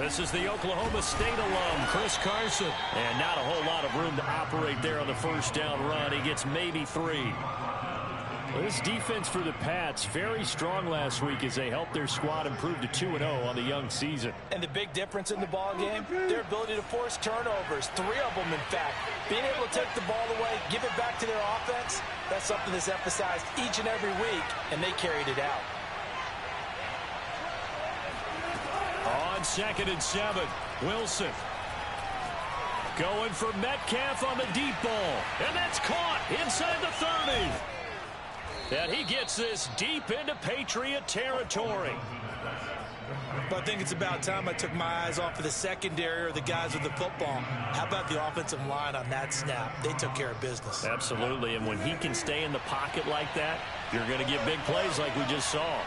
This is the Oklahoma State alum, Chris Carson. And not a whole lot of room to operate there on the first down run. He gets maybe 3. This defense for the Pats, very strong last week as they helped their squad improve to 2-0 on the young season. And the big difference in the ball game, their ability to force turnovers, 3 of them in fact. Being able to take the ball away, give it back to their offense, that's something that's emphasized each and every week, and they carried it out. On 2nd and 7, Wilson. Going for Metcalf on the deep ball. And that's caught inside the 30. And he gets this deep into Patriot territory. But I think it's about time I took my eyes off of the secondary or the guys with the football. How about the offensive line on that snap? They took care of business. Absolutely, and when he can stay in the pocket like that, you're going to get big plays like we just saw.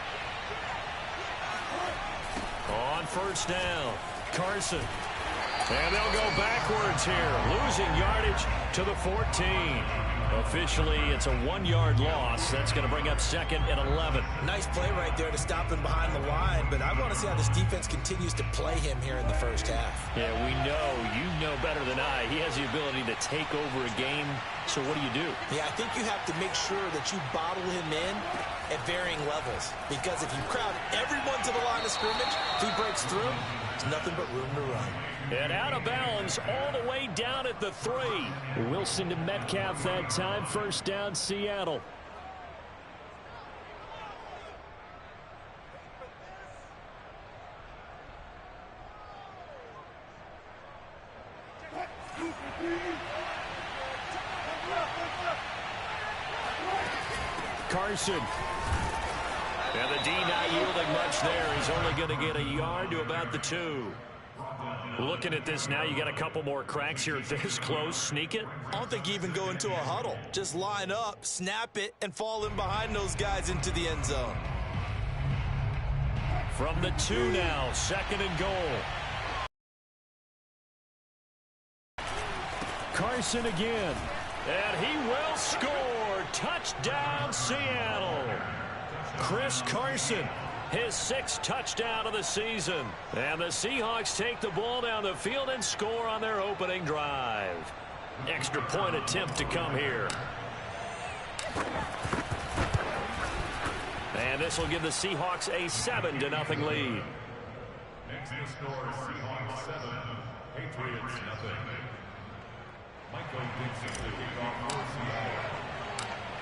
On first down, Carson. And they'll go backwards here, losing yardage to the 14. Officially, it's a 1-yard loss. That's going to bring up 2nd and 11. Nice play right there to stop him behind the line, but I want to see how this defense continues to play him here in the first half. Yeah, we know. You know better than I. He has the ability to take over a game. So what do? Yeah, I think you have to make sure that you bottle him in at varying levels. Because if you crowd everyone to the line of scrimmage, if he breaks through, there's nothing but room to run. And out of bounds all the way down at the 3. Wilson to Metcalf that time. First down, Seattle. Carson. And the D not yielding much there. He's only going to get a yard to about the 2. Looking at this now, you got a couple more cracks here this close. Sneak it. I don't think you even go into a huddle. Just line up, snap it, and fall in behind those guys into the end zone. From the 2 now, 2nd and goal. Carson again. And he will score. Touchdown, Seattle. Chris Carson, his 6th touchdown of the season. And the Seahawks take the ball down the field and score on their opening drive. Extra point attempt to come here. And this will give the Seahawks a 7-0 lead. Next to score, Seahawks 7, Patriots 0. Michael Dixon to kick off for Seattle.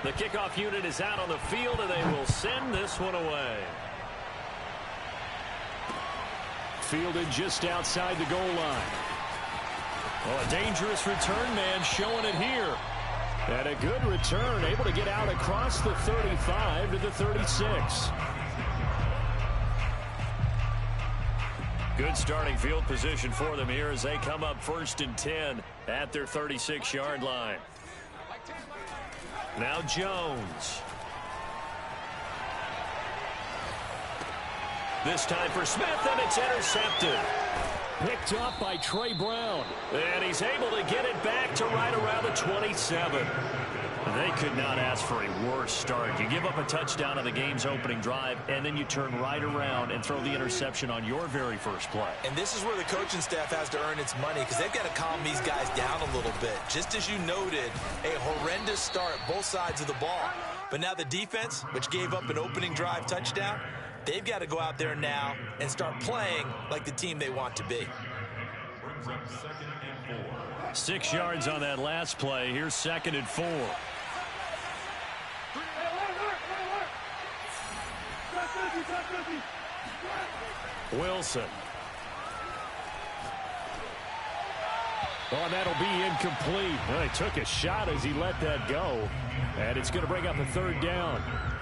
The kickoff unit is out on the field, and they will send this one away. Fielded just outside the goal line. Well, a dangerous return man showing it here. And a good return, able to get out across the 35 to the 36. Good starting field position for them here as they come up 1st and 10 at their 36-yard line. Now Jones. This time for Smith, and it's intercepted. Picked up by Trey Brown. And he's able to get it back to right around the 27. They could not ask for a worse start. You give up a touchdown on the game's opening drive, and then you turn right around and throw the interception on your very first play. And this is where the coaching staff has to earn its money because they've got to calm these guys down a little bit. Just as you noted, a horrendous start, both sides of the ball. But now the defense, which gave up an opening drive touchdown, they've got to go out there now and start playing like the team they want to be. Brings up 2nd and 4. 6 yards on that last play. Here's 2nd and 4. Wilson. Oh, and that'll be incomplete. Well, he took a shot as he let that go. And it's going to bring up a 3rd down.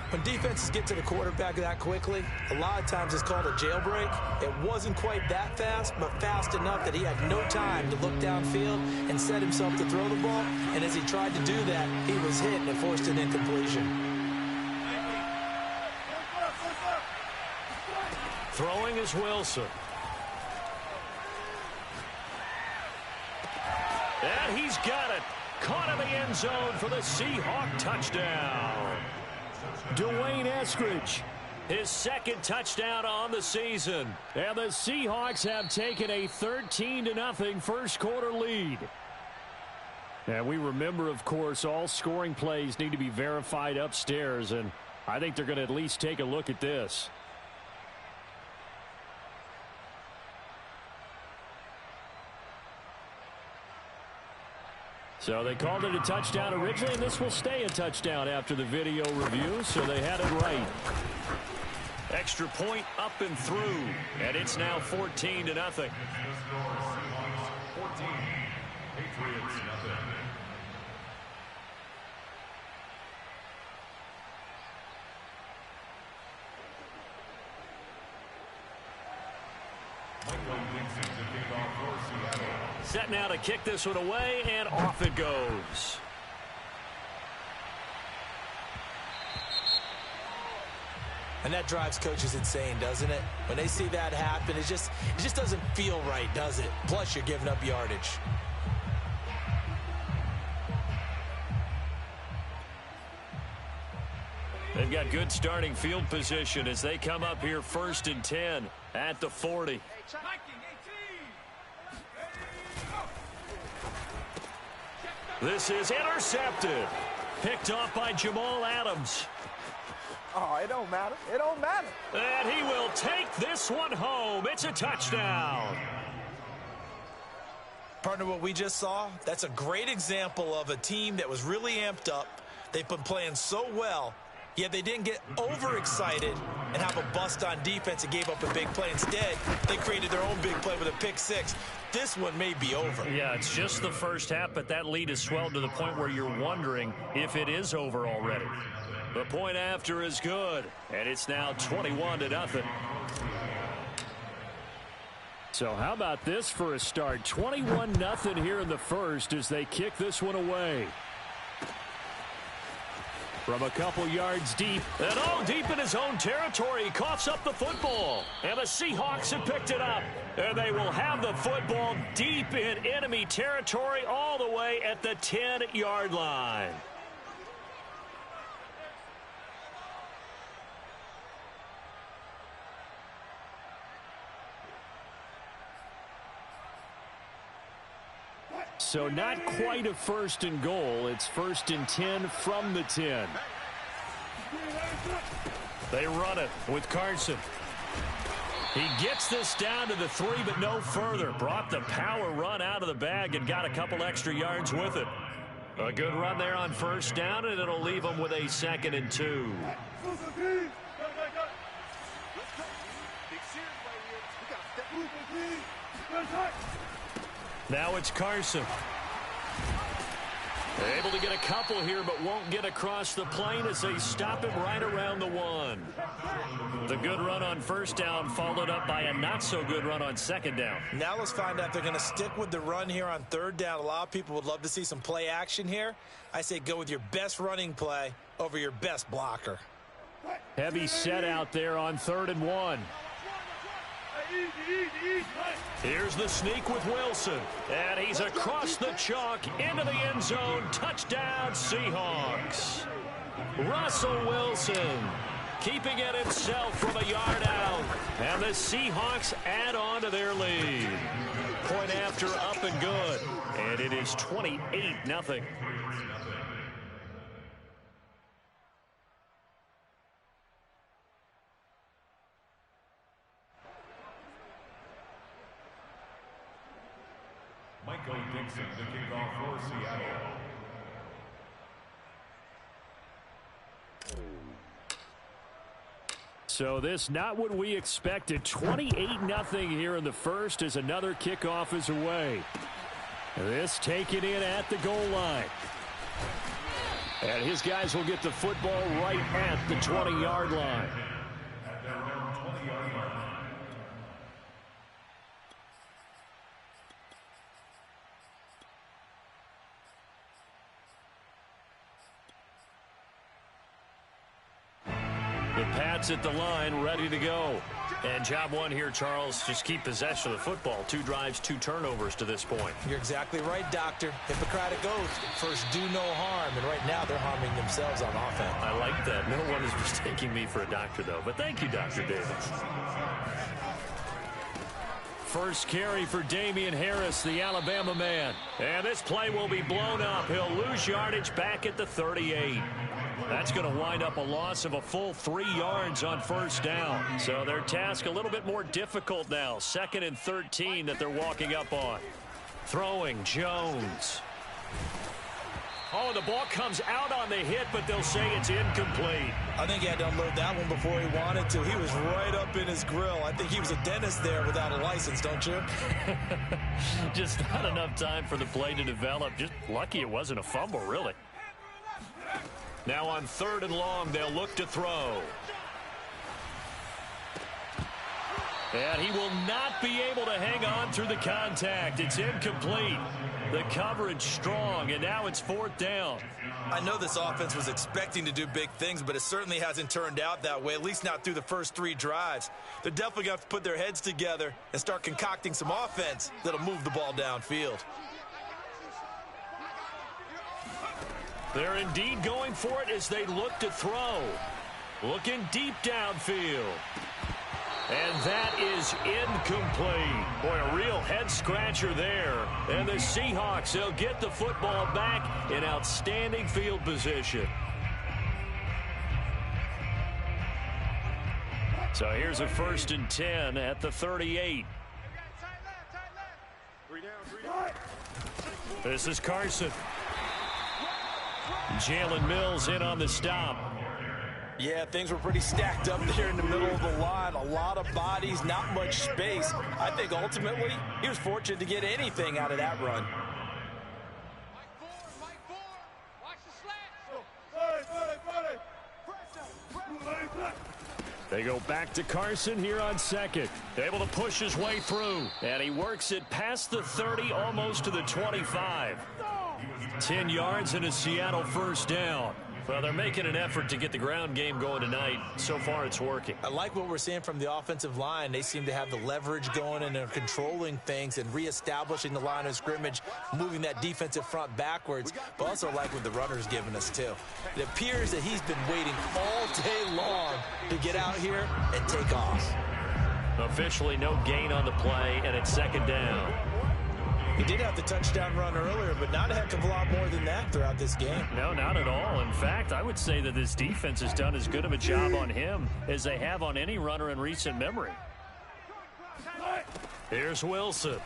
When defenses get to the quarterback that quickly, a lot of times it's called a jailbreak. It wasn't quite that fast, but fast enough that he had no time to look downfield and set himself to throw the ball. And as he tried to do that, he was hit and forced an incompletion. Throwing is Wilson. And he's got it. Caught in the end zone for the Seahawk touchdown. Dwayne Eskridge. his second touchdown on the season. And the Seahawks have taken a 13-0 first quarter lead. And we remember, of course, all scoring plays need to be verified upstairs, and I think they're going to at least take a look at this. So they called it a touchdown originally, and this will stay a touchdown after the video review, so they had it right. Extra point up and through, and it's now 14-0. The score, Seahawks 14, Patriots nothing. Michael Dixon to kick off for Seattle. Set now to kick this one away, and off it goes. And that drives coaches insane, doesn't it? When they see that happen, it just doesn't feel right, does it? Plus, you're giving up yardage. They've got good starting field position as they come up here 1st and 10 at the 40. This is intercepted. Picked off by Jamal Adams. Oh, it don't matter. It don't matter. And he will take this one home. It's a touchdown. Partner, what we just saw, that's a great example of a team that was really amped up. They've been playing so well, yet they didn't get overexcited and have a bust on defense and gave up a big play. Instead, they created their own big play with a pick six. This one may be over. Yeah, it's just the first half, but that lead has swelled to the point where you're wondering if it is over already. The point after is good, and it's now 21-0. So how about this for a start? 21-0 here in the first as they kick this one away. From a couple yards deep, and all deep in his own territory, he coughs up the football. And the Seahawks have picked it up. And they will have the football deep in enemy territory all the way at the 10-yard line. So not quite a 1st and goal. It's 1st and 10 from the 10. They run it with Carson. He gets this down to the 3, but no further. Brought the power run out of the bag and got a couple extra yards with it. A good run there on 1st down, and it'll leave them with a 2nd and 2. Now it's Carson. Able to get a couple here, but won't get across the plane as they stop him right around the 1. The good run on 1st down followed up by a not-so-good run on 2nd down. Now let's find out if they're going to stick with the run here on 3rd down. A lot of people would love to see some play action here. I say go with your best running play over your best blocker. Heavy set out there on 3rd and 1. Here's the sneak with Wilson. And he's across the chalk into the end zone. Touchdown, Seahawks. Russell Wilson keeping it himself from a yard out. And the Seahawks add on to their lead. Point after up and good. And it is 28-0. Michael Dixon to kick off for Seattle. So this not what we expected. 28-0 here in the first as another kickoff is away. This taken in at the goal line. And his guys will get the football right at the 20-yard line. At their own 20-yard line. The Pats at the line, ready to go. And job one here, Charles, just keep possession of the football. 2 drives, 2 turnovers to this point. You're exactly right, Doctor. Hippocratic oath, first do no harm. And right now they're harming themselves on offense. I like that. No one is mistaking me for a doctor, though. But thank you, Dr. Davis. First carry for Damian Harris, the Alabama man. And this play will be blown up. He'll lose yardage back at the 38. That's going to wind up a loss of a full 3 yards on first down. So their task a little bit more difficult now. 2nd and 13 that they're walking up on. Throwing, Jones. Oh, the ball comes out on the hit, but they'll say it's incomplete. I think he had to unload that one before he wanted to. He was right up in his grill. I think he was a dentist there without a license, don't you? Just not enough time for the play to develop. Just lucky it wasn't a fumble, really. Now on 3rd and long, they'll look to throw. And he will not be able to hang on through the contact. It's incomplete. The coverage strong, and now it's 4th down. I know this offense was expecting to do big things, but it certainly hasn't turned out that way, at least not through the first 3 drives. They're definitely going to have to put their heads together and start concocting some offense that'll move the ball downfield. They're indeed going for it as they look to throw. Looking deep downfield. And that is incomplete. Boy, a real head-scratcher there. And the Seahawks, they'll get the football back in outstanding field position. So here's a 1st and 10 at the 38. This is Carson. Jalen Mills in on the stop. Yeah, things were pretty stacked up there in the middle of the line. A lot of bodies, not much space. I think ultimately he was fortunate to get anything out of that run. They go back to Carson here on 2nd. Able to push his way through. And he works it past the 30, almost to the 25. 10 yards and a Seattle 1st down. Well, they're making an effort to get the ground game going tonight. So far, it's working. I like what we're seeing from the offensive line. They seem to have the leverage going, and they're controlling things and reestablishing the line of scrimmage, moving that defensive front backwards. But also like what the runner's giving us, too. It appears that he's been waiting all day long to get out here and take off. Officially no gain on the play, and it's 2nd down. He did have the touchdown run earlier, but not a heck of a lot more than that throughout this game. No, not at all. In fact, I would say that this defense has done as good of a job on him as they have on any runner in recent memory. Here's Wilson.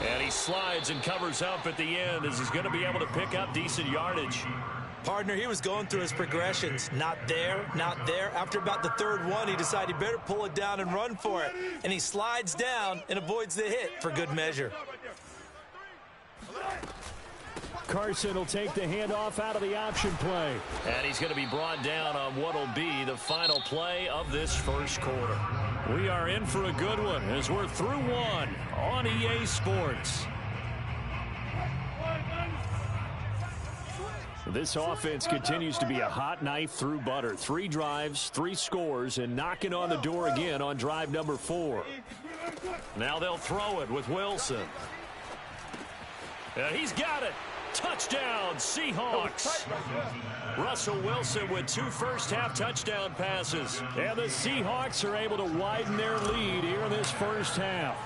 And he slides and covers up at the end as he's going to be able to pick up decent yardage. Partner, he was going through his progressions. Not there, not there. After about the 3rd one, he decided he better pull it down and run for it. And he slides down and avoids the hit for good measure. Carson will take the handoff out of the option play. And he's going to be brought down on what will be the final play of this 1st quarter. We are in for a good one as we're through 1 on EA Sports. This offense continues to be a hot knife through butter. 3 drives, 3 scores, and knocking on the door again on drive number 4. Now they'll throw it with Wilson. And he's got it. Touchdown, Seahawks. Russell Wilson with 2 first-half touchdown passes. And the Seahawks are able to widen their lead here in this 1st half.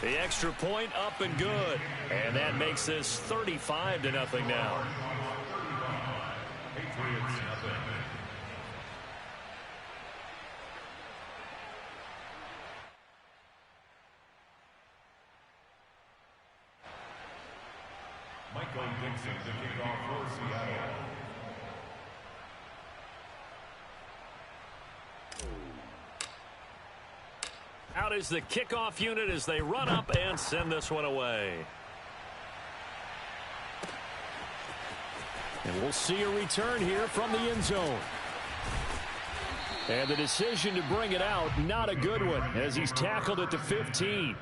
The extra point up and good. And that makes this 35-0 now. Patriots nothing. Michael Dixon to kick off for Seattle. Out is the kickoff unit as they run up and send this one away. And we'll see a return here from the end zone. And the decision to bring it out, not a good one, as he's tackled at the 15.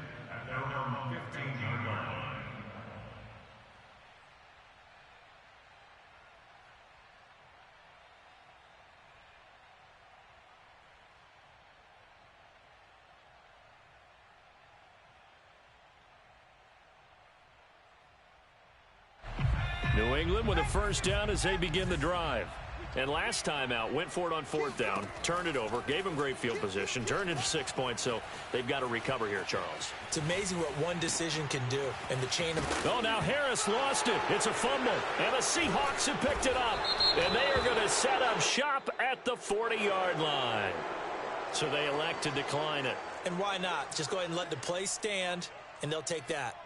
New England with a first down as they begin the drive. And last time out, went for it on fourth down, turned it over, gave them great field position, turned into 6 points, so they've got to recover here, Charles. It's amazing what one decision can do in the chain of... Oh, now Harris lost it. It's a fumble, and the Seahawks have picked it up. And they are going to set up shop at the 40-yard line. So they elect to decline it. And why not? Just go ahead and let the play stand, and they'll take that.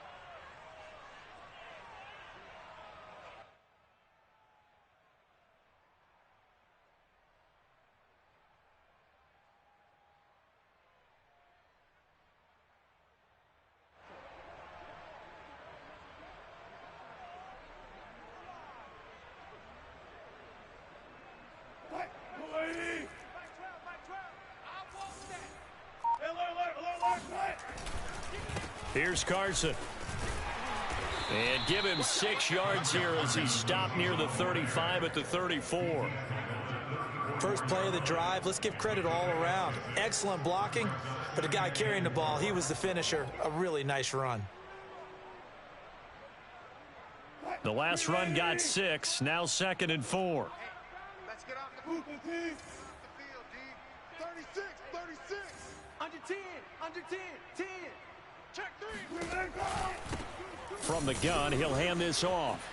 Here's Carson. And give him 6 yards here as he stopped near the 35 at the 34. First play of the drive. Let's give credit all around. Excellent blocking, but the guy carrying the ball, he was the finisher. A really nice run. The last run got 6. Now 2nd and 4. Let's get off the field, D. 36, 36. Under 10, under 10, 10. Check 3. From the gun, he'll hand this off.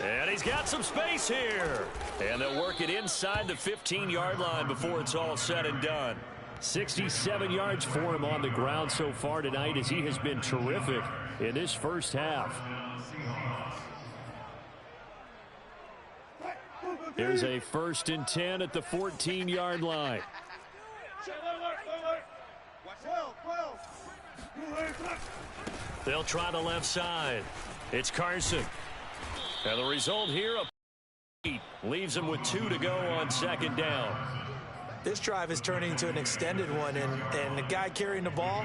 And he's got some space here. And they'll work it inside the 15-yard line before it's all said and done. 67 yards for him on the ground so far tonight as he has been terrific in this first half. Here's a 1st and 10 at the 14-yard line. They'll try the left side. It's Carson. And the result here, a leaves him with 2 to go on 2nd down. This drive is turning into an extended one, and the guy carrying the ball,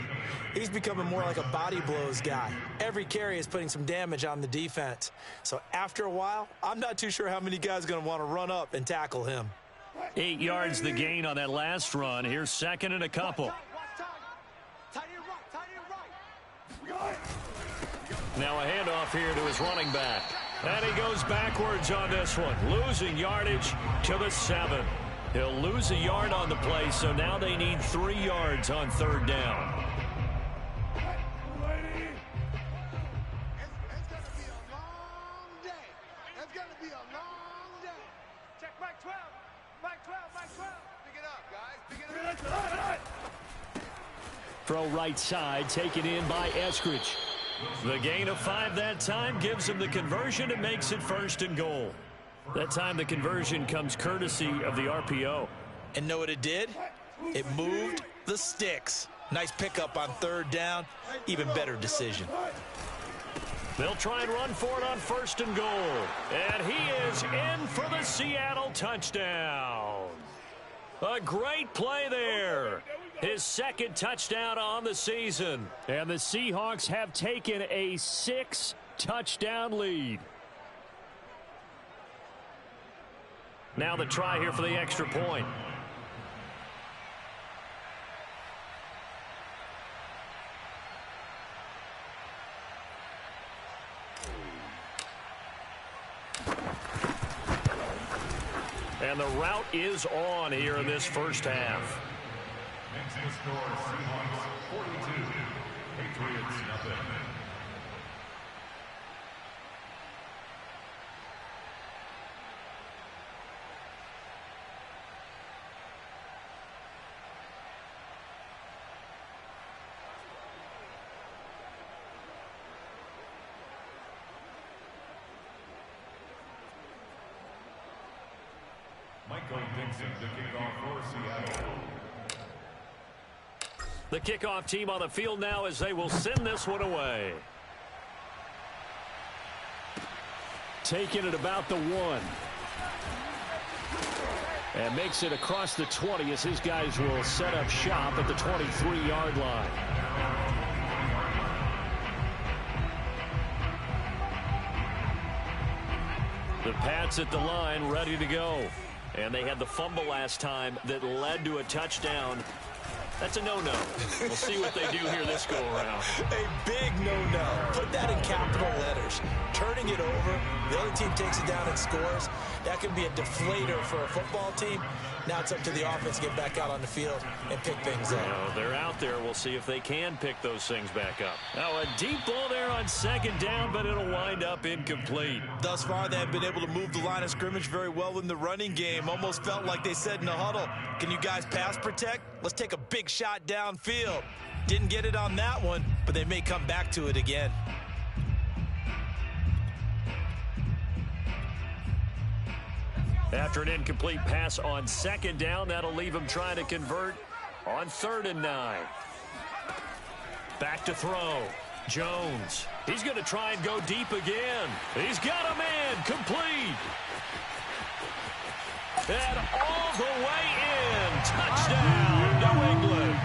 he's becoming more like a body blows guy. Every carry is putting some damage on the defense. So after a while, I'm not too sure how many guys are going to want to run up and tackle him. 8 yards the gain on that last run. Here's 2nd and a couple. Now a handoff here to his running back. And he goes backwards on this one, losing yardage to the 7. He'll lose a yard on the play, so now they need 3 yards on 3rd down. It's going to be a long day. It's going to be a long day. Check Mike 12. Mike 12, Mike 12. Pick it up, guys. Pick it up. Throw right side, taken in by Eskridge. The gain of 5 that time gives him the conversion and makes it 1st and goal. That time the conversion comes courtesy of the RPO. And know what it did? It moved the sticks. Nice pickup on 3rd down. Even better decision. They'll try and run for it on 1st and goal. And he is in for the Seattle touchdown. A great play there. His 2nd touchdown on the season. And the Seahawks have taken a 6-touchdown lead. Now the try here for the extra point. And the route is on here in this first half. Next to score, Seahawks 42, Patriots nothing. Michael Dixon to kick off for Seattle. The kickoff team on the field now as they will send this one away. Taking it about the 1. And makes it across the 20 as his guys will set up shop at the 23-yard line. The Pats at the line ready to go. And they had the fumble last time that led to a touchdown. That's a no-no. We'll see what they do here this go-around. A big no-no. Put that in capital letters. Turning it over The other team takes it down and scores. That can be a deflator for a football team. Now it's up to the offense to get back out on the field and pick things up. Well, they're out there. We'll see if they can pick those things back up. Now a deep ball there on second down, but it'll wind up incomplete. Thus far, they have been able to move the line of scrimmage very well in the running game. Almost felt like they said in the huddle, can you guys pass protect? Let's take a big shot downfield. Didn't get it on that one, but they may come back to it again. After an incomplete pass on second down, that'll leave him trying to convert on 3rd and 9. Back to throw. Jones. He's going to try and go deep again. He's got a man. Complete. And all the way in. Touchdown, New England.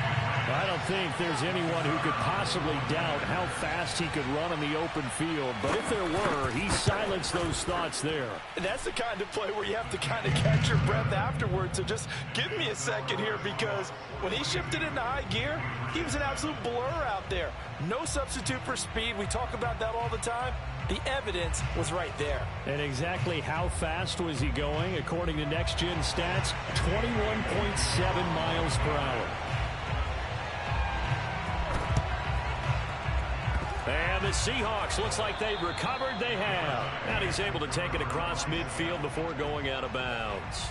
I don't think there's anyone who could possibly doubt how fast he could run on the open field. But if there were, he silenced those thoughts there. And that's the kind of play where you have to kind of catch your breath afterwards. So just give me a second here, because when he shifted into high gear, he was an absolute blur out there. No substitute for speed. We talk about that all the time. The evidence was right there. And exactly how fast was he going? According to Next Gen Stats, 21.7 miles per hour. And the Seahawks, looks like they've recovered. They have. And he's able to take it across midfield before going out of bounds.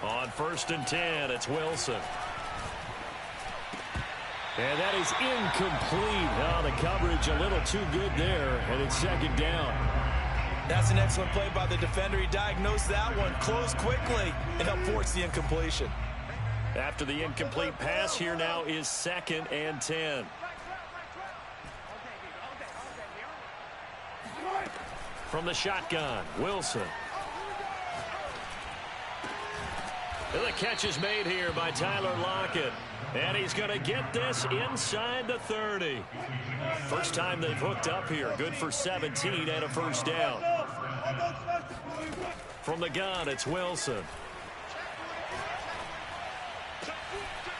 On 1st and 10, it's Wilson. And that is incomplete. Oh, the coverage a little too good there, and it's 2nd down. That's an excellent play by the defender. He diagnosed that one, closed quickly, and helped force the incompletion. After the incomplete pass, here now is 2nd and 10. From the shotgun, Wilson. And the catch is made here by Tyler Lockett. And he's going to get this inside the 30. First time they've hooked up here. Good for 17 and a 1st down. From the gun, it's Wilson.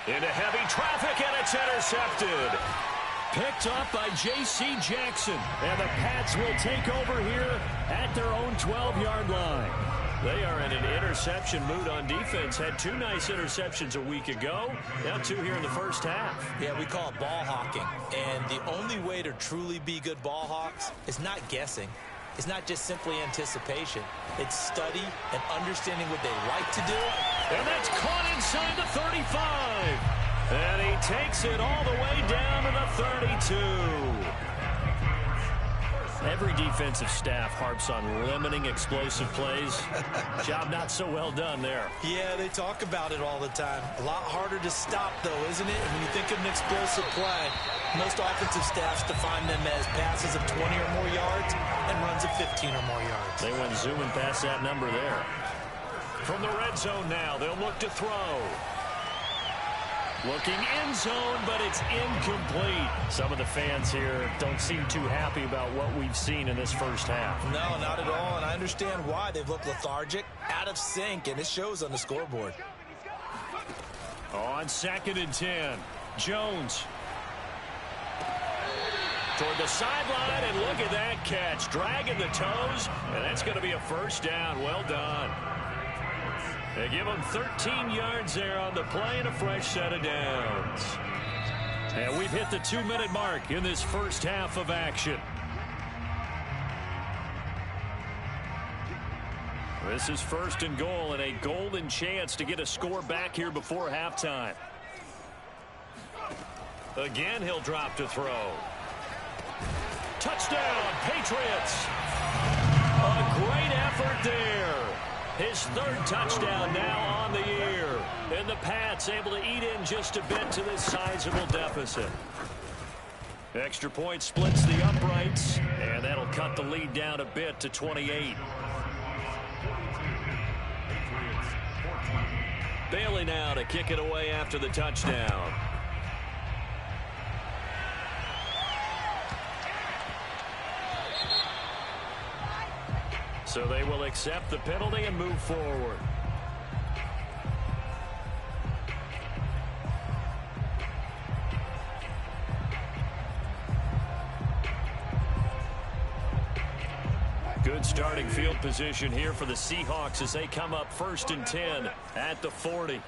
Into heavy traffic, and it's intercepted. Picked up by J.C. Jackson. And the Pats will take over here at their own 12-yard line. They are in an interception mood on defense. Had 2 nice interceptions a week ago. Now 2 here in the first half. Yeah, we call it ball hawking. And the only way to truly be good ball hawks is not guessing. It's not just simply anticipation. It's study and understanding what they like to do. And that's caught inside the 35. And he takes it all the way down to the 32. Every defensive staff harps on limiting explosive plays. Job not so well done there. Yeah, they talk about it all the time. A lot harder to stop, though, isn't it? When you think of an explosive play, most offensive staffs define them as passes of 20 or more yards and runs of 15 or more yards. They went zooming past that number there. From the red zone now, they'll look to throw. Looking end zone, but it's incomplete. Some of the fans here don't seem too happy about what we've seen in this first half. No, not at all, and I understand why. They've looked lethargic, out of sync, and it shows on the scoreboard. On 2nd and 10, Jones. Toward the sideline, and look at that catch. Dragging the toes, and that's going to be a 1st down. Well done. They give him 13 yards there on the play and a fresh set of downs. And we've hit the 2-minute mark in this first half of action. This is 1st and goal and a golden chance to get a score back here before halftime. Again, he'll drop to throw. Touchdown, Patriots. A great effort there. His 3rd touchdown now on the year. And the Pats able to eat in just a bit to this sizable deficit. Extra point splits the uprights, and that'll cut the lead down a bit to 28. Bailey now to kick it away after the touchdown. So they will accept the penalty and move forward. Good starting field position here for the Seahawks as they come up 1st and 10 at the 40.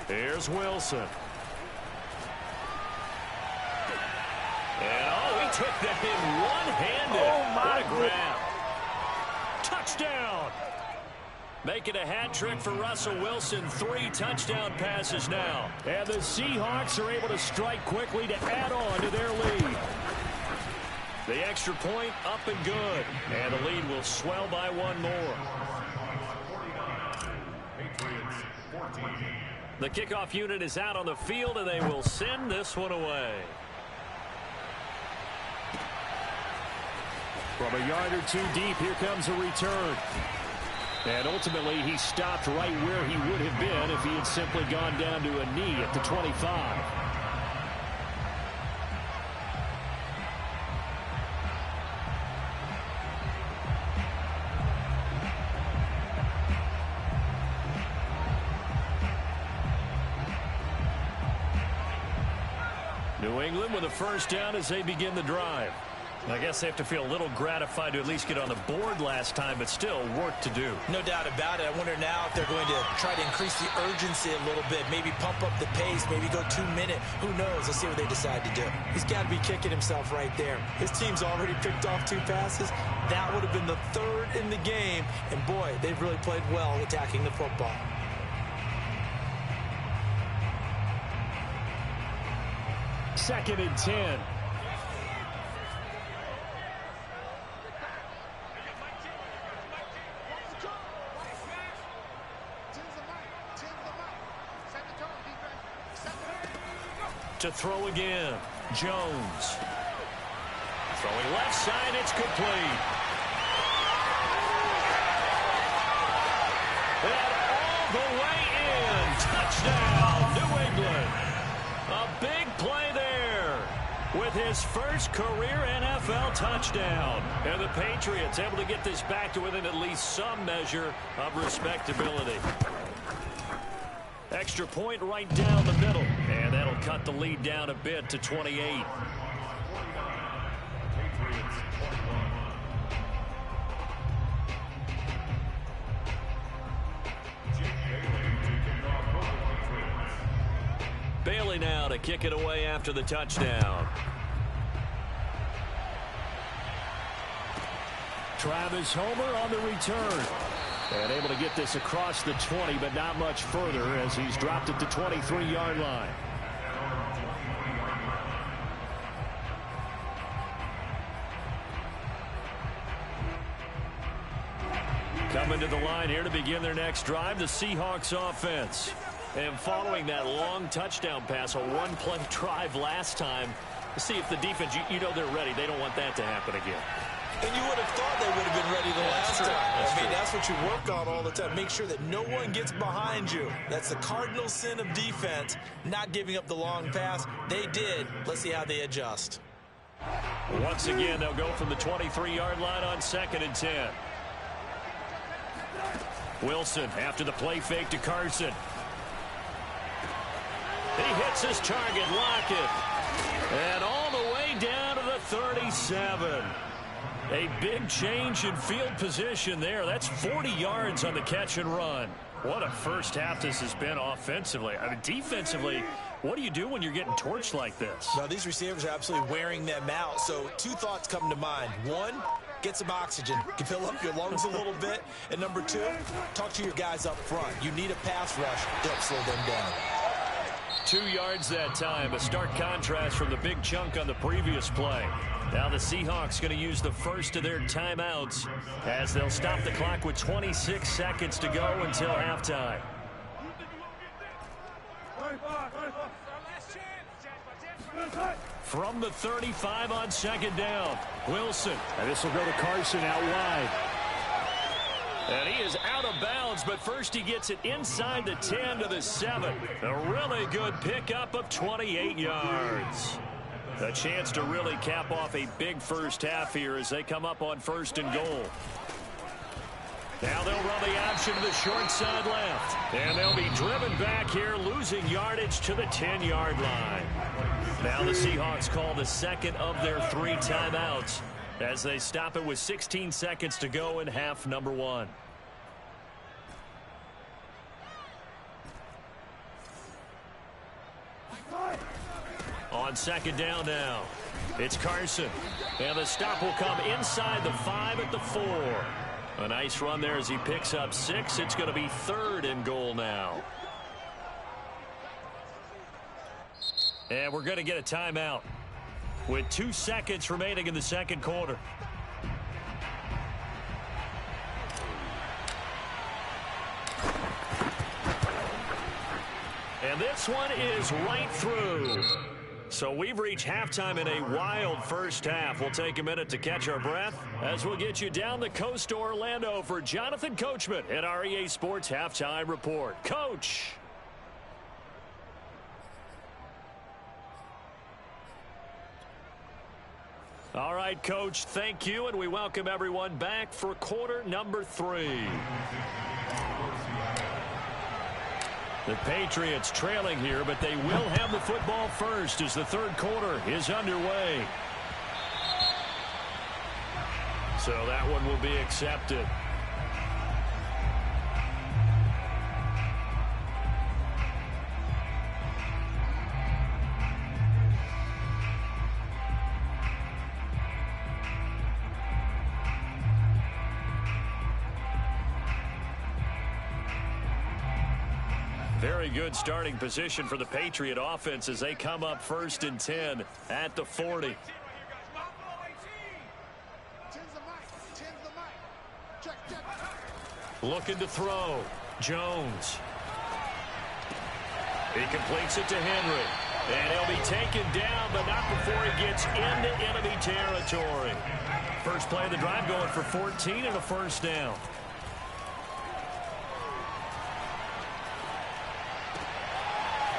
Here's Wilson. And, he took that in one-handed. Oh, my what a grab. Touchdown. Making a hat trick for Russell Wilson. 3 touchdown passes now. And the Seahawks are able to strike quickly to add on to their lead. The extra point up and good. And the lead will swell by 1 more. The kickoff unit is out on the field, and they will send this one away. From a yard or 2 deep, here comes a return. And ultimately, he stopped right where he would have been if he had simply gone down to a knee at the 25. New England with a first down as they begin the drive. I guess they have to feel a little gratified to at least get on the board last time, but still work to do. No doubt about it. I wonder now if they're going to try to increase the urgency a little bit, maybe pump up the pace, maybe go 2-minute. Who knows? Let's see what they decide to do. He's got to be kicking himself right there. His team's already picked off 2 passes. That would have been the 3rd in the game, and boy, they've really played well attacking the football. Second and 10. To throw again. Jones. Throwing left side, it's complete. And all the way in. Touchdown, New England. A big play there with his first career NFL touchdown. And the Patriots able to get this back to within at least some measure of respectability. Extra point right down the middle. And that'll cut the lead down a bit to 28. Bailey now to kick it away after the touchdown. Travis Homer on the return. And able to get this across the 20, but not much further as he's dropped it to 23-yard line. Coming to the line here to begin their next drive, the Seahawks offense. And following that long touchdown pass, a one-play drive last time, to see if the defense, you know they're ready. They don't want that to happen again. And you would have thought they would have been ready the last time. That's what you work on all the time. Make sure that no one gets behind you. That's the cardinal sin of defense, not giving up the long pass. They did. Let's see how they adjust. Once again, they'll go from the 23-yard line on 2nd and 10. Wilson after the play fake to Carson. He hits his target, Lockett. And all the way down to the 37. A big change in field position there. That's 40 yards on the catch and run. What a first half this has been offensively. I mean, defensively, what do you do when you're getting torched like this? Well, these receivers are absolutely wearing them out. So 2 thoughts come to mind. 1, get some oxygen. Fill up your lungs a little bit. And number 2, talk to your guys up front. You need a pass rush to help slow them down. 2 yards that time. A stark contrast from the big chunk on the previous play. Now the Seahawks going to use the first of their timeouts as they'll stop the clock with 26 seconds to go until halftime. From the 35 on 2nd down, Wilson. And this will go to Carson out wide. And he is out of bounds, but first he gets it inside the 10 to the 7. A really good pickup of 28 yards. A chance to really cap off a big first half here as they come up on 1st and goal. Now they'll run the option to the short side left. And they'll be driven back here, losing yardage to the 10-yard line. Now the Seahawks call the second of their 3 timeouts as they stop it with 16 seconds to go in half number 1. On 2nd down now, it's Carson. And the stop will come inside the 5 at the 4. A nice run there as he picks up 6. It's going to be 3rd and goal now. And we're going to get a timeout with 2 seconds remaining in the 2nd quarter. And this one is right through. So we've reached halftime in a wild first half. We'll take a minute to catch our breath as we'll get you down the coast to Orlando for Jonathan Coachman at our EA Sports Halftime Report. Coach. All right, Coach, thank you, and we welcome everyone back for quarter number 3. The Patriots trailing here, but they will have the football first as the 3rd quarter is underway. So that one will be accepted. Very good starting position for the Patriot offense as they come up 1st and 10 at the 40. Looking to throw. Jones. He completes it to Henry. And he'll be taken down, but not before he gets into enemy territory. First play of the drive going for 14 and a 1st down.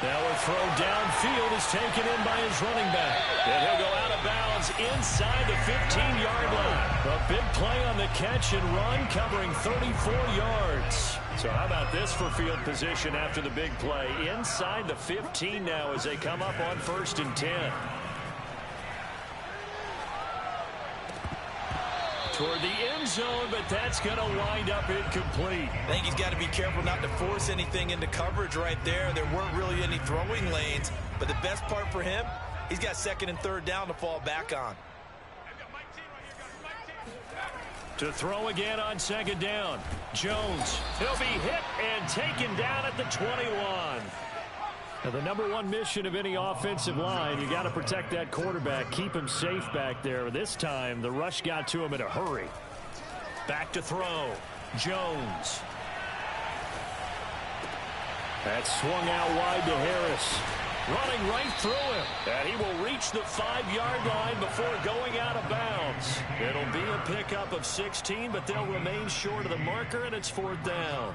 Now a throw downfield is taken in by his running back. And he'll go out of bounds inside the 15-yard line. A big play on the catch and run covering 34 yards. So how about this for field position after the big play? Inside the 15 now as they come up on 1st and 10. Toward the end zone, but that's going to wind up incomplete. I think he's got to be careful not to force anything into coverage right there. There weren't really any throwing lanes, but the best part for him, he's got 2nd and 3rd down to fall back on. To throw again on 2nd down. Jones, he'll be hit and taken down at the 21. Now, the number 1 mission of any offensive line, you got to protect that quarterback, keep him safe back there. This time, the rush got to him in a hurry. Back to throw. Jones. That's swung out wide to Harris. Running right through him. And he will reach the 5-yard line before going out of bounds. It'll be a pickup of 16, but they'll remain short of the marker, and it's 4th down.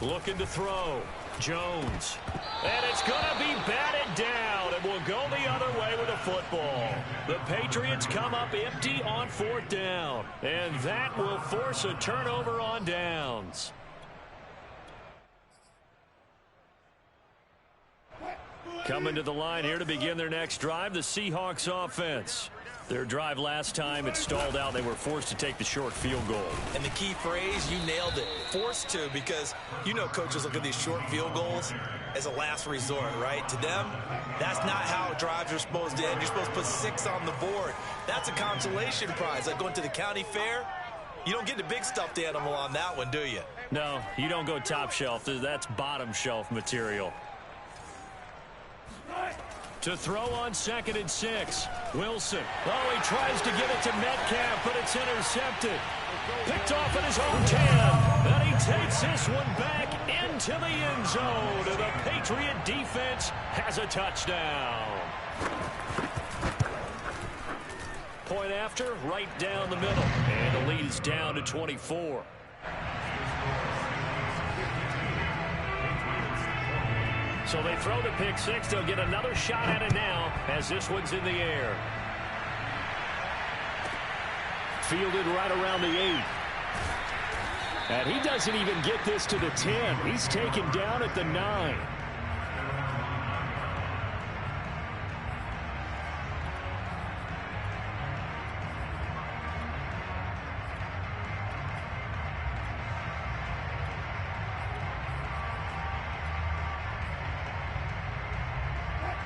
Looking to throw. Jones. And it's going to be batted down and will go the other way with the football. The Patriots come up empty on 4th down. And that will force a turnover on downs. Coming to the line here to begin their next drive, the Seahawks offense. Their drive last time, it stalled out. They were forced to take the short field goal. And the key phrase, you nailed it. Forced to, because you know coaches look at these short field goals as a last resort, right? To them, that's not how drives are supposed to end. You're supposed to put 6 on the board. That's a consolation prize. Like going to the county fair, you don't get the big stuffed animal on that one, do you? No, you don't go top shelf. That's bottom shelf material. To throw on 2nd and 6. Wilson. Oh, he tries to give it to Metcalf, but it's intercepted. Picked off in his own 10. And he takes this one back into the end zone. And the Patriot defense has a touchdown. point after, right down the middle. And the lead is down to 24. So they throw the pick six. They'll get another shot at it now as this one's in the air. Fielded right around the 8. And he doesn't even get this to the 10. He's taken down at the 9.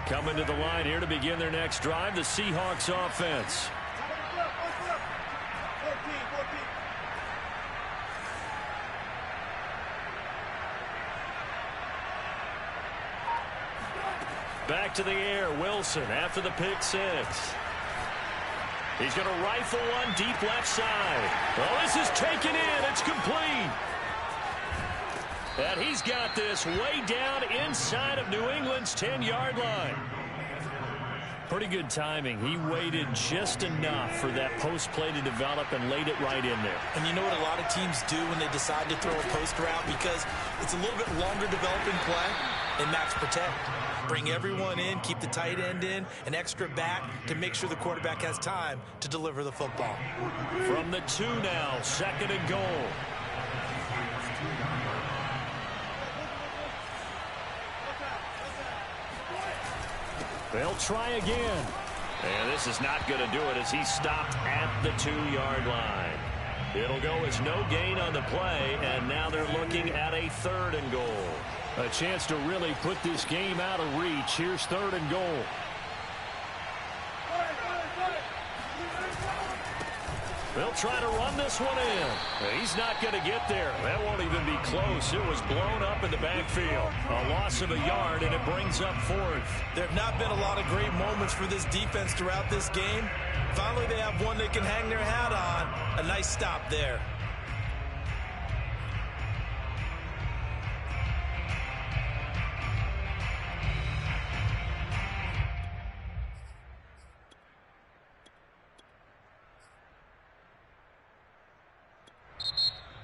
Coming to the line here to begin their next drive, the Seahawks offense. Back to the air, Wilson after the pick six. He's going to rifle one deep left side. Well, this is taken in. It's complete. And he's got this way down inside of New England's 10-yard line. Pretty good timing. He waited just enough for that post play to develop and laid it right in there. And you know what a lot of teams do when they decide to throw a post route? Because it's a little bit longer developing play, they max protect. Bring everyone in, keep the tight end in, an extra back to make sure the quarterback has time to deliver the football. From the 2 now, 2nd and goal. They'll try again. And this is not going to do it as he stopped at the 2-yard line. It'll go as no gain on the play, and now they're looking at a 3rd and goal. A chance to really put this game out of reach. Here's 3rd and goal. They'll try to run this one in. He's not going to get there. That won't even be close. It was blown up in the backfield. A loss of a yard, and it brings up 4th. There have not been a lot of great moments for this defense throughout this game. Finally, they have one they can hang their hat on. A nice stop there.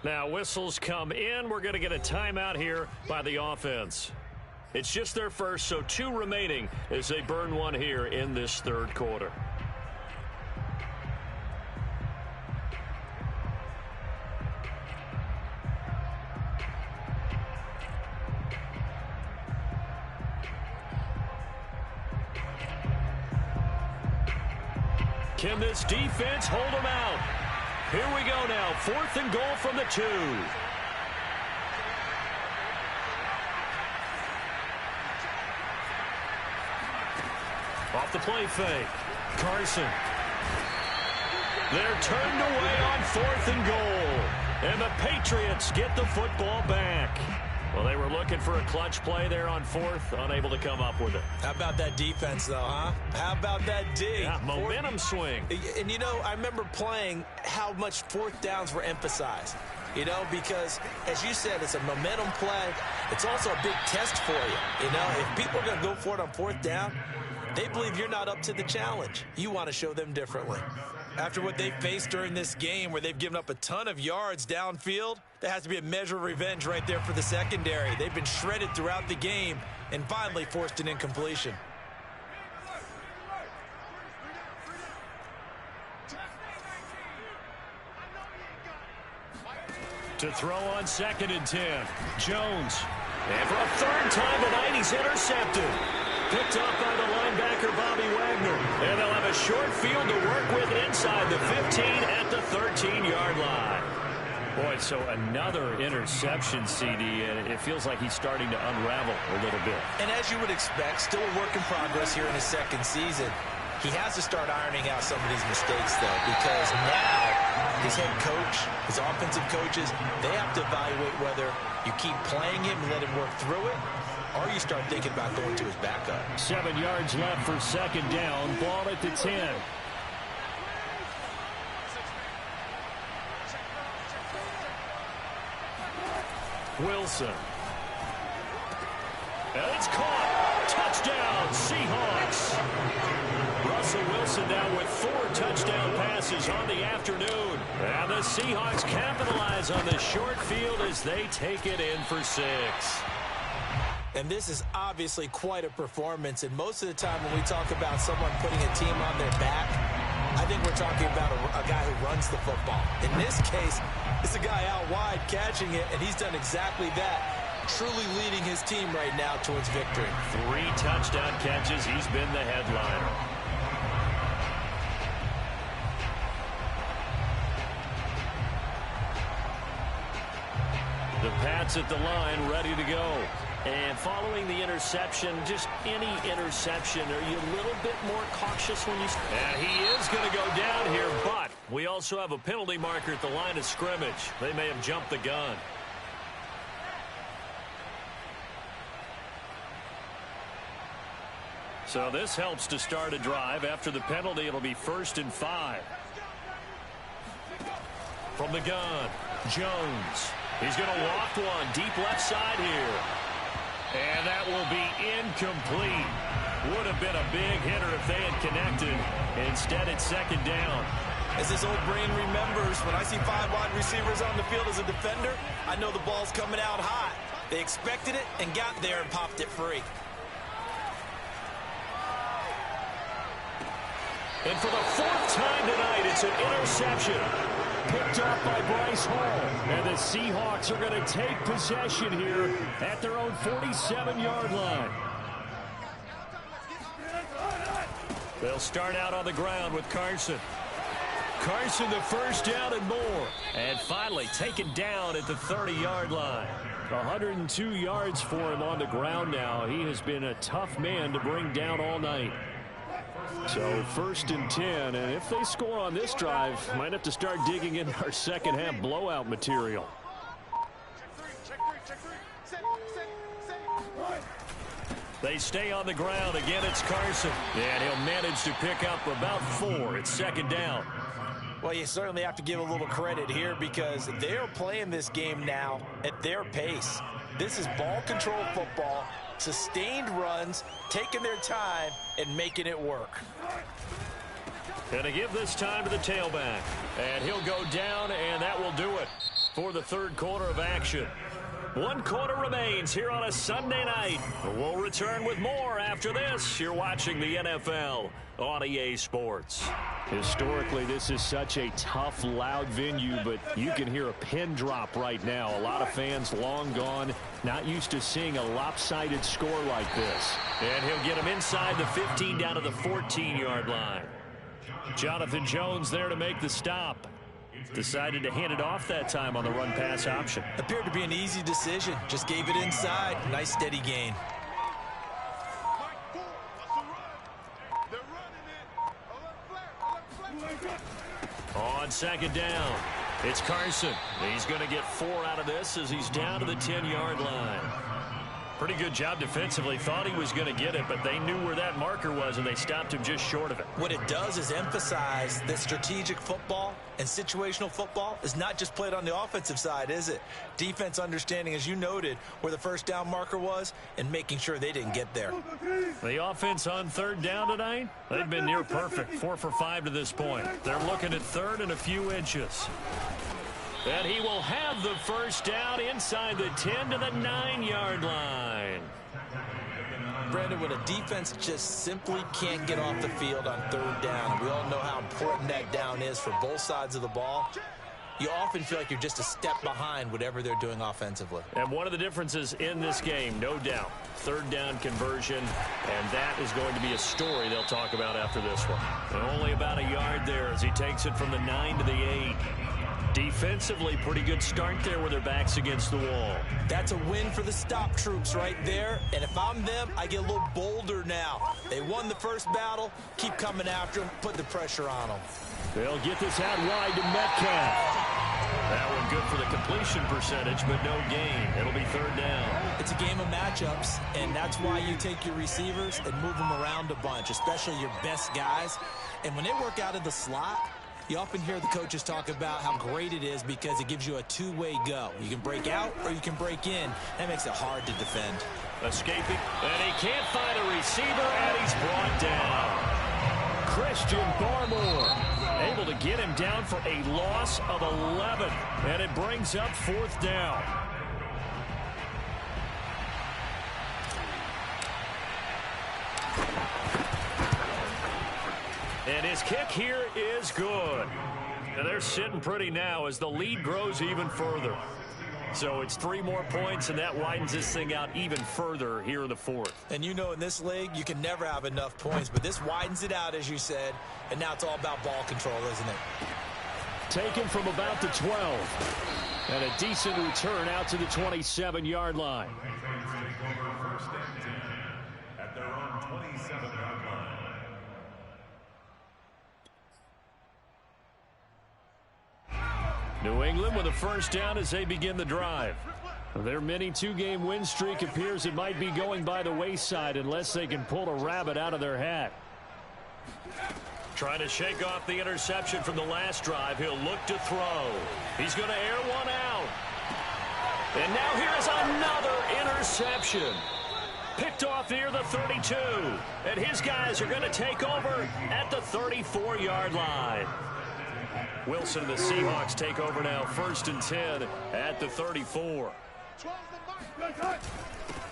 Now whistles come in. We're going to get a timeout here by the offense. It's just their first, so 2 remaining as they burn one here in this 3rd quarter. Can this defense hold them out? Here we go now, 4th and goal from the 2. Off the play fake. Carson. They're turned away on 4th and goal. And the Patriots get the football back. Well, they were looking for a clutch play there on 4th, unable to come up with it. How about that defense, though, huh? How about that D? Yeah, momentum swing. And, you know, I remember playing how much 4th downs were emphasized. You know, because, as you said, it's a momentum play. It's also a big test for you. You know, if people are going to go for it on 4th down, they believe you're not up to the challenge. You want to show them differently. After what they faced during this game where they've given up a ton of yards downfield, there has to be a measure of revenge right there for the secondary. They've been shredded throughout the game and finally forced an incompletion. To throw on 2nd and 10. Jones. And for a 3rd time tonight, he's intercepted. Picked up by the linebacker, Bobby Wagner. And they'll have a short field to work with inside the 15 at the 13-yard line. Boy, so another interception, CD, and it feels like he's starting to unravel a little bit. And as you would expect, still a work in progress here in his 2nd season. He has to start ironing out some of these mistakes, though, because now his head coach, his offensive coaches, they have to evaluate whether you keep playing him and let him work through it, or you start thinking about going to his backup. 7 yards left for 2nd down. Ball at the 10. Wilson. And it's caught. Touchdown, Seahawks. Russell Wilson now with 4 touchdown passes on the afternoon. And the Seahawks capitalize on the short field as they take it in for 6. And this is obviously quite a performance. And most of the time when we talk about someone putting a team on their back, I think we're talking about a guy who runs the football. In this case, it's a guy out wide catching it, and he's done exactly that, truly leading his team right now towards victory. 3 touchdown catches. He's been the headliner. The Pats at the line, ready to go. And following the interception, just any interception, are you a little bit more cautious when you... And he is going to go down here, but we also have a penalty marker at the line of scrimmage. They may have jumped the gun. So this helps to start a drive. After the penalty, it'll be 1st and 5. From the gun, Jones. He's going to walk one deep left side here. And that will be incomplete. Would have been a big hitter if they had connected. Instead, it's 2nd down. As his old brain remembers, when I see 5 wide receivers on the field as a defender, I know the ball's coming out hot. They expected it and got there and popped it free. And for the 4th time tonight, it's an interception. Picked up by Bryce Hall. And the Seahawks are going to take possession here at their own 47-yard line. They'll start out on the ground with Carson. Carson, the 1st down and more. And finally taken down at the 30-yard line. 102 yards for him on the ground now. He has been a tough man to bring down all night. So 1st and 10, and if they score on this drive, might have to start digging into our second half blowout material. They stay on the ground. Again, it's Carson. And he'll manage to pick up about 4. It's 2nd down. Well, you certainly have to give a little credit here because they're playing this game now at their pace. This is ball control football. Sustained runs, taking their time, and making it work. And to give this time to the tailback. And he'll go down, and that will do it for the 3rd quarter of action. 1 quarter remains here on a Sunday night. We'll return with more after this. You're watching the NFL on EA Sports. Historically, this is such a tough, loud venue, but you can hear a pin drop right now. A lot of fans long gone, not used to seeing a lopsided score like this. And he'll get him inside the 15 down to the 14-yard line. Jonathan Jones there to make the stop. Decided to hand it off that time on the run-pass option. Appeared to be an easy decision. Just gave it inside. Nice steady gain. On 2nd down, it's Carson. He's going to get 4 out of this as he's down to the 10-yard line. Pretty good job defensively. Thought he was going to get it, but they knew where that marker was, and they stopped him just short of it. What it does is emphasize that strategic football and situational football is not just played on the offensive side, is it? Defense understanding, as you noted, where the 1st down marker was and making sure they didn't get there. The offense on 3rd down tonight, they've been near perfect. 4 for 5 to this point. They're looking at 3rd and a few inches. And he will have the 1st down inside the 10 to the 9-yard line. Brandon, when a defense just simply can't get off the field on 3rd down, we all know how important that down is for both sides of the ball, you often feel like you're just a step behind whatever they're doing offensively. And one of the differences in this game, no doubt, 3rd down conversion, and that is going to be a story they'll talk about after this one. And only about a yard there as he takes it from the 9 to the 8. Defensively, pretty good start there with their backs against the wall. That's a win for the stop troops right there. And if I'm them, I get a little bolder now. They won the 1st battle. Keep coming after them. Put the pressure on them. They'll get this out wide to Metcalf. That one good for the completion percentage, but no gain. It'll be 3rd down. It's a game of matchups, and that's why you take your receivers and move them around a bunch, especially your best guys. And when they work out of the slot, you often hear the coaches talk about how great it is because it gives you a 2-way go. You can break out or you can break in. That makes it hard to defend. Escaping, and he can't find a receiver, and he's brought down. Christian Barmore able to get him down for a loss of 11. And it brings up 4th down. And his kick here is good. And they're sitting pretty now as the lead grows even further. So it's 3 more points, and that widens this thing out even further here in the 4th. And you know in this league, you can never have enough points, but this widens it out, as you said, and now it's all about ball control, isn't it? Taken from about the 12. And a decent return out to the 27-yard line. At their own 27-yard line. New England with a first down as they begin the drive. Their mini 2-game win streak appears it might be going by the wayside unless they can pull a rabbit out of their hat. Trying to shake off the interception from the last drive. He'll look to throw. He's going to air one out. And now here's another interception. Picked off near the 32. And his guys are going to take over at the 34-yard line. Wilson and the Seahawks take over now, 1st and 10 at the 34.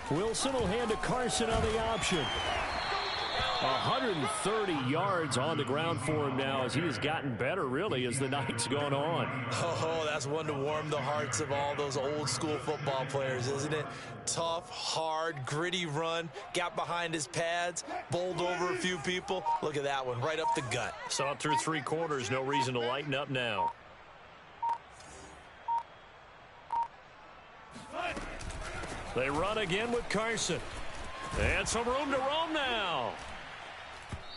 Wilson will hand to Carson on the option. 130 yards on the ground for him now as he has gotten better, really, as the night's gone on. Oh, that's one to warm the hearts of all those old-school football players, isn't it? Tough, hard, gritty run, got behind his pads, bowled over a few people. Look at that one, right up the gut. Saw it through 3 quarters, no reason to lighten up now. They run again with Carson. And some room to roam now.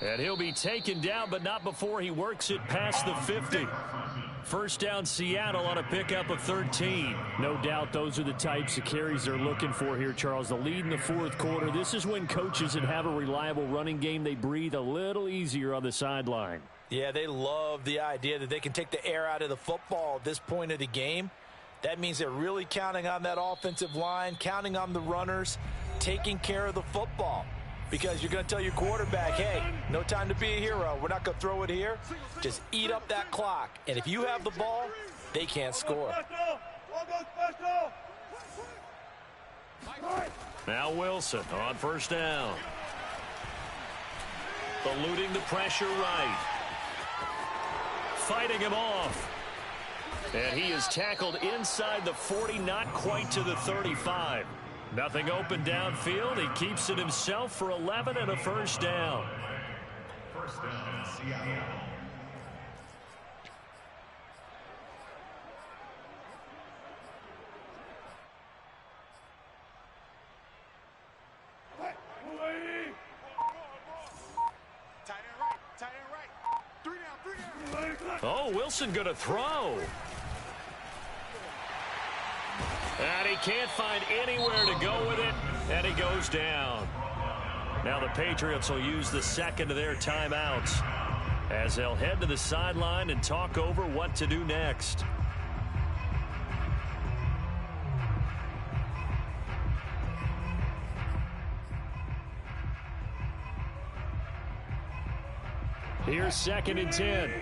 And he'll be taken down, but not before he works it past the 50. First down, Seattle on a pickup of 13. No doubt those are the types of carries they're looking for here, Charles. The lead in the 4th quarter. This is when coaches that have a reliable running game, they breathe a little easier on the sideline. Yeah, they love the idea that they can take the air out of the football at this point of the game. That means they're really counting on that offensive line, counting on the runners, taking care of the football. Because you're going to tell your quarterback, hey, no time to be a hero. We're not going to throw it here. Just eat up that clock. And if you have the ball, they can't score. Now Wilson on first down. Eluding the pressure right. Fighting him off. And he is tackled inside the 40, not quite to the 35. Nothing open downfield. He keeps it himself for 11 and a first down. First down, Seattle. Oh, Wilson going to throw. And he can't find anywhere to go with it, and he goes down. Now the Patriots will use the second of their timeouts as they'll head to the sideline and talk over what to do next. Here's 2nd and 10.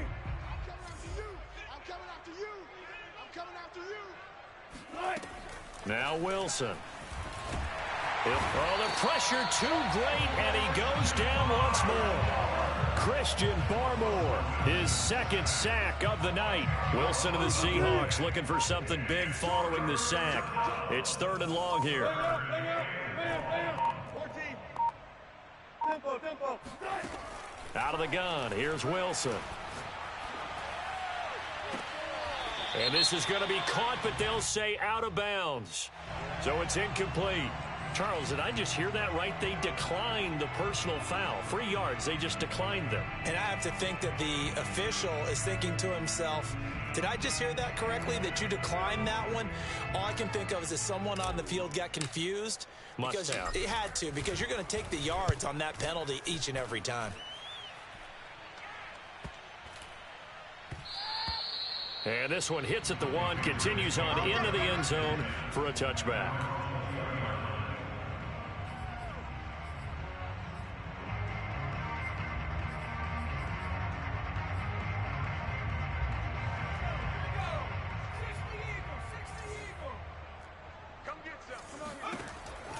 Now Wilson. Oh, the pressure too great, and he goes down once more. Christian Barmore, his 2nd sack of the night. Wilson and the Seahawks looking for something big following the sack. It's 3rd and long here. Out of the gun, here's Wilson. And this is going to be caught, but they'll say out of bounds. So it's incomplete. Charles, did I just hear that right? They declined the personal foul. 3 yards, they just declined them. And I have to think that the official is thinking to himself, did I just hear that correctly, that you declined that one? All I can think of is that someone on the field got confused. Must have. It had to, because you're going to take the yards on that penalty each and every time. And this one hits at the 1, continues on into the end zone for a touchback.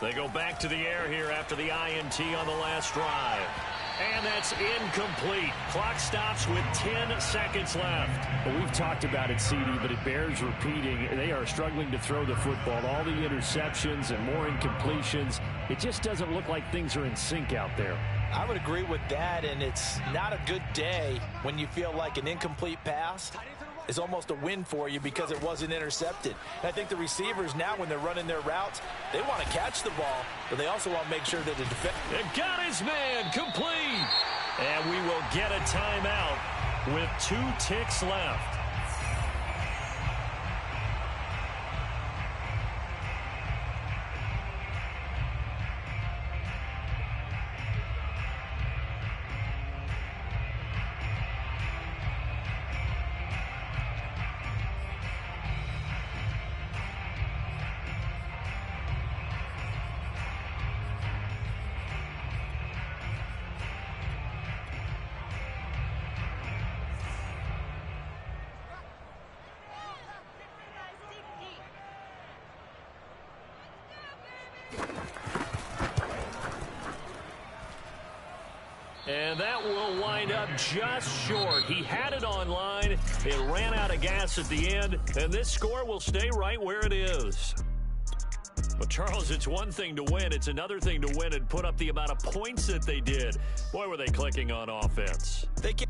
They go back to the air here after the INT on the last drive. And that's incomplete. Clock stops with 10 seconds left. Well, we've talked about it, CD, but it bears repeating. They are struggling to throw the football. All the interceptions and more incompletions. It just doesn't look like things are in sync out there. I would agree with that, and it's not a good day when you feel like an incomplete pass is almost a win for you because it wasn't intercepted. And I think the receivers now, when they're running their routes, they want to catch the ball, but they also want to make sure that the defense... It got his man complete. And we will get a timeout with 2 ticks left. And that will wind up just short. He had it online. It ran out of gas at the end. And this score will stay right where it is. But, Charles, it's one thing to win. It's another thing to win and put up the amount of points that they did. Boy, were they clicking on offense. They can